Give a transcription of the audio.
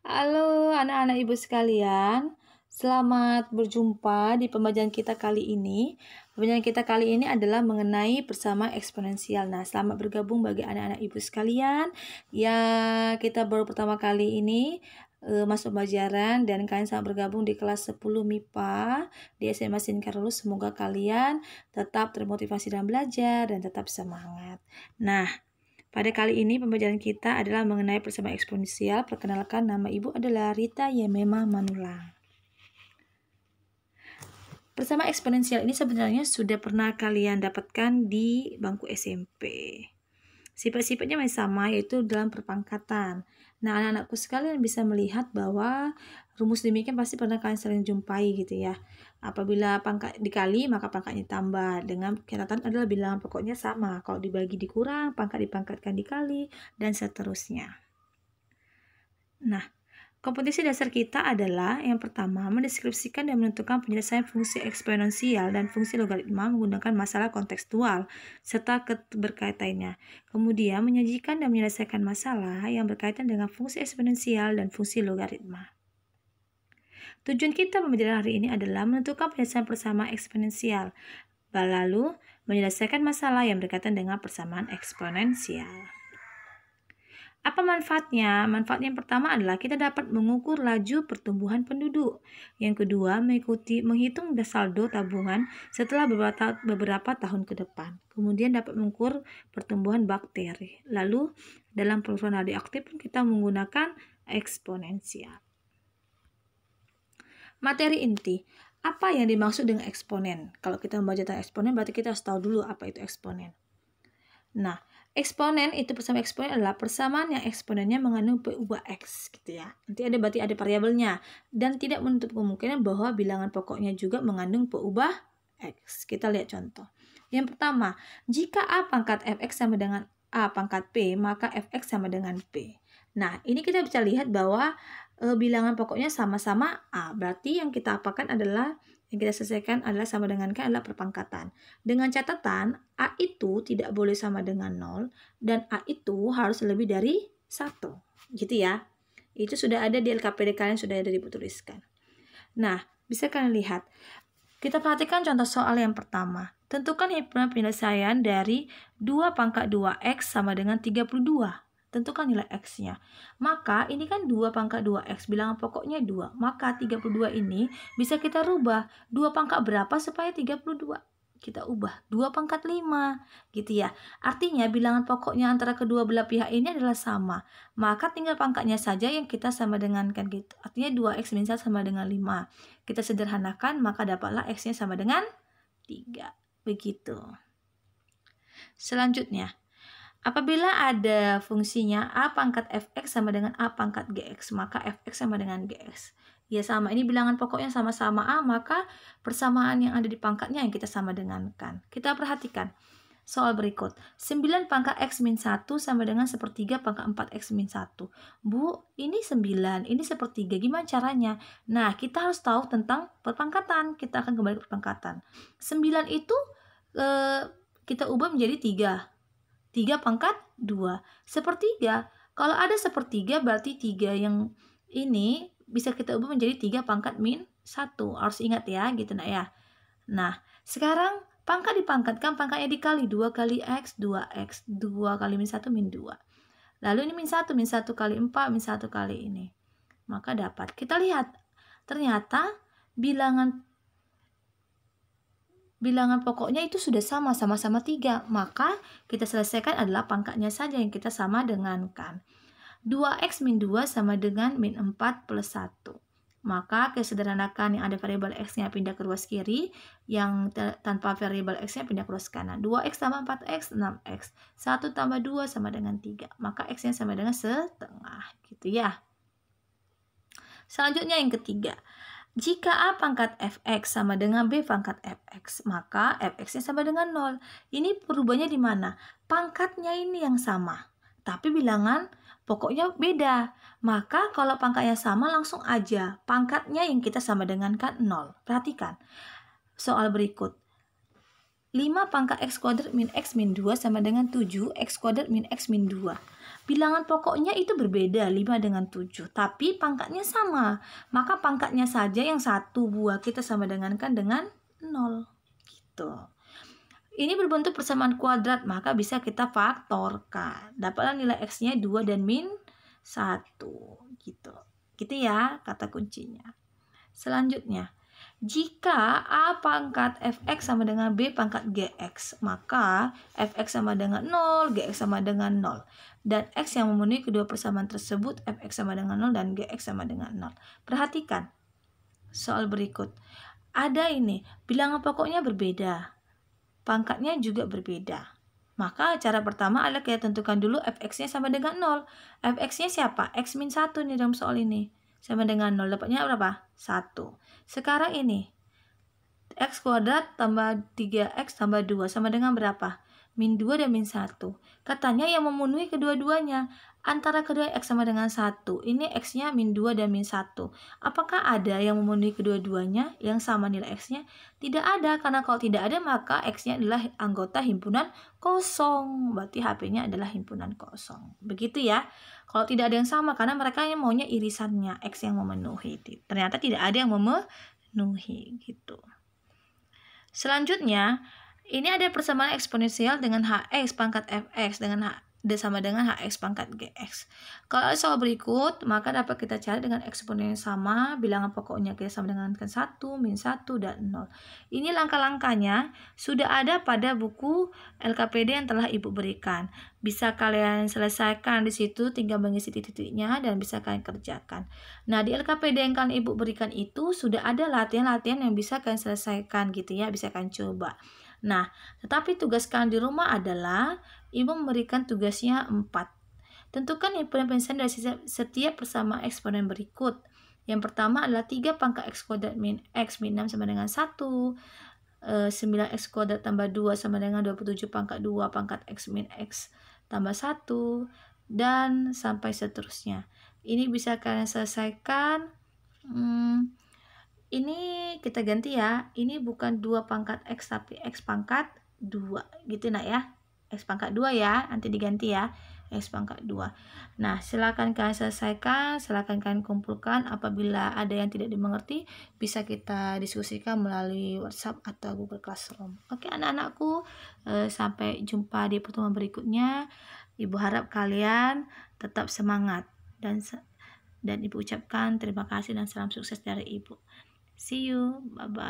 Halo anak-anak ibu sekalian, selamat berjumpa di pembelajaran kita kali ini. Pembelajaran kita kali ini adalah mengenai persamaan eksponensial. Nah, selamat bergabung bagi anak-anak ibu sekalian. Ya, kita baru pertama kali ini masuk pembelajaran dan kalian selamat bergabung di kelas 10 MIPA di SMA Sinkarulus. Semoga kalian tetap termotivasi dalam belajar dan tetap semangat. Nah, pada kali ini pembelajaran kita adalah mengenai persamaan eksponensial. Perkenalkan, nama ibu adalah Rita Yemema Manulang. Persamaan eksponensial ini sebenarnya sudah pernah kalian dapatkan di bangku SMP. Sifat-sifatnya masih sama, yaitu dalam perpangkatan. Nah, anak-anakku sekalian bisa melihat bahwa rumus demikian pasti pernah kalian sering jumpai gitu ya. Apabila pangkat dikali, maka pangkatnya tambah. Dengan catatan adalah bilangan pokoknya sama. Kalau dibagi dikurang, pangkat dipangkatkan dikali, dan seterusnya. Nah, kompetensi dasar kita adalah yang pertama, mendeskripsikan dan menentukan penyelesaian fungsi eksponensial dan fungsi logaritma menggunakan masalah kontekstual serta keberkaitannya. Kemudian, menyajikan dan menyelesaikan masalah yang berkaitan dengan fungsi eksponensial dan fungsi logaritma. Tujuan kita pembelajaran hari ini adalah menentukan penyelesaian persamaan eksponensial, lalu menyelesaikan masalah yang berkaitan dengan persamaan eksponensial. Apa manfaatnya? Manfaatnya yang pertama adalah kita dapat mengukur laju pertumbuhan penduduk. Yang kedua, menghitung saldo tabungan setelah beberapa tahun ke depan. Kemudian dapat mengukur pertumbuhan bakteri. Lalu, dalam penelusuran radioaktif kita menggunakan eksponensial. Materi inti. Apa yang dimaksud dengan eksponen? Kalau kita membaca tentang eksponen, berarti kita harus tahu dulu apa itu eksponen. Nah, eksponen itu persamaan eksponen adalah persamaan yang eksponennya mengandung P ubah X gitu ya. Nanti berarti ada variabelnya dan tidak menutup kemungkinan bahwa bilangan pokoknya juga mengandung P ubah X. Kita lihat contoh. Yang pertama, jika A pangkat Fx sama dengan A pangkat P, maka Fx sama dengan P. Nah, ini kita bisa lihat bahwa bilangan pokoknya sama-sama A. Berarti yang kita apakan adalah yang kita selesaikan adalah sama dengan K adalah perpangkatan. Dengan catatan, A itu tidak boleh sama dengan 0 dan A itu harus lebih dari 1. Gitu ya. Itu sudah ada di LKPD kalian, sudah ada dituliskan. Nah, bisa kalian lihat. Kita perhatikan contoh soal yang pertama. Tentukan himpunan penyelesaian dari 2 pangkat 2X sama dengan 32. Tentukan nilai X-nya. Maka ini kan 2 pangkat 2X, bilangan pokoknya 2. Maka 32 ini bisa kita rubah. 2 pangkat berapa supaya 32? Kita ubah 2 pangkat 5. Gitu ya. Artinya bilangan pokoknya antara kedua belah pihak ini adalah sama. Maka tinggal pangkatnya saja yang kita sama dengankan gitu. Artinya 2X min 1 sama dengan 5. Kita sederhanakan, maka dapatlah X-nya sama dengan 3. Begitu. Selanjutnya. Apabila ada fungsinya A pangkat Fx sama dengan A pangkat Gx, maka Fx sama dengan Gx. Ya sama, ini bilangan pokoknya sama-sama A, maka persamaan yang ada di pangkatnya yang kita sama dengankan. Kita perhatikan soal berikut. 9 pangkat X min 1 sama dengan 1/3 pangkat 4X min 1. Bu, ini 9, ini 1/3. Gimana caranya? Nah, kita harus tahu tentang perpangkatan. Kita akan kembali ke perpangkatan. 9 itu kita ubah menjadi 3. 3 pangkat 2. 1/3. Kalau ada 1/3 berarti 3 yang ini bisa kita ubah menjadi 3 pangkat min 1. Harus ingat ya, gitu nak ya. Nah, sekarang pangkat dipangkatkan, pangkatnya dikali 2 kali X, 2X. 2 kali min 1 min 2. Lalu ini min 1 kali 4, min 1 kali ini. Maka dapat. Kita lihat, ternyata bilangan pokoknya itu sudah sama-sama 3. Maka kita selesaikan adalah pangkatnya saja yang kita sama dengankan. 2X min 2 sama dengan min 4 plus 1. Maka kesederhanakan yang ada variabel X-nya pindah ke ruas kiri, yang tanpa variabel X-nya pindah ke ruas kanan. 2X tambah 4X, 6X. 1 tambah 2 sama dengan 3. Maka X-nya sama dengan setengah. Gitu ya. Selanjutnya yang ketiga. Jika A pangkat Fx sama dengan B pangkat Fx, maka Fx-nya sama dengan 0. Ini perubahannya di mana? Pangkatnya ini yang sama, tapi bilangan pokoknya beda. Maka kalau pangkatnya sama langsung aja. Pangkatnya yang kita sama dengankan 0. Perhatikan. Soal berikut. 5 pangkat X kuadrat min X min 2 sama dengan 7 X kuadrat min X min 2. bilangan pokoknya itu berbeda 5 dengan 7, tapi pangkatnya sama. Maka pangkatnya saja yang 1 buah kita sama dengankan dengan 0. Gitu. Ini berbentuk persamaan kuadrat, maka bisa kita faktorkan. Dapatlah nilai X-nya 2 dan min 1. Gitu. Gitu ya kata kuncinya. Selanjutnya, jika A pangkat fx sama dengan B pangkat gx, maka fx sama dengan 0, gx sama dengan 0. Dan x yang memenuhi kedua persamaan tersebut, fx sama dengan 0 dan gx sama dengan 0. Perhatikan soal berikut. Ada ini, bilangan pokoknya berbeda, pangkatnya juga berbeda. Maka cara pertama adalah kita tentukan dulu fx-nya sama dengan 0. Fx-nya siapa? X min 1 nih dalam soal ini. Sama dengan 0, dapatnya berapa? 1. Sekarang ini, x kuadrat tambah 3x tambah 2 sama dengan berapa? Min 2 dan min 1. Katanya yang memenuhi kedua-duanya. Antara kedua x sama dengan 1. Ini x-nya min 2 dan min 1. Apakah ada yang memenuhi kedua-duanya yang sama nilai x-nya? Tidak ada, karena kalau tidak ada maka x-nya adalah anggota himpunan kosong. Berarti HP-nya adalah himpunan kosong. Begitu ya. Kalau tidak ada yang sama, karena mereka yang maunya irisannya, x yang memenuhi. Ternyata tidak ada yang memenuhi gitu. Selanjutnya, ini ada persamaan eksponensial dengan hx pangkat fx sama dengan hx pangkat gx. Kalau soal berikut, maka dapat kita cari dengan eksponen yang sama, bilangan pokoknya kita sama dengan 1, min 1, dan 0. Ini langkah-langkahnya sudah ada pada buku LKPD yang telah Ibu berikan. Bisa kalian selesaikan di situ, tinggal mengisi titik-titiknya dan bisa kalian kerjakan. Nah, di LKPD yang kalian Ibu berikan itu sudah ada latihan-latihan yang bisa kalian selesaikan gitu ya, bisa kalian coba. Nah, tetapi tugas kalian di rumah adalah Ibu memberikan tugasnya 4. Tentukan himpunan penyelesaian dari setiap persamaan eksponen berikut. Yang pertama adalah 3 pangkat x kuadrat min x min 6 sama dengan 1. 9x kuadrat tambah 2 sama dengan 27 pangkat 2 pangkat x min x tambah 1. Dan sampai seterusnya. Ini bisa kalian selesaikan. Ini kita ganti ya. Ini bukan 2 pangkat x tapi x pangkat 2. Gitu nak ya. X pangkat 2 ya. Nanti diganti ya. X pangkat 2. Nah, silakan kalian selesaikan. Silakan kalian kumpulkan. Apabila ada yang tidak dimengerti, bisa kita diskusikan melalui WhatsApp atau Google Classroom. Oke anak-anakku. Sampai jumpa di pertemuan berikutnya. Ibu harap kalian tetap semangat. Dan Ibu ucapkan terima kasih dan salam sukses dari Ibu. See you. Bye-bye.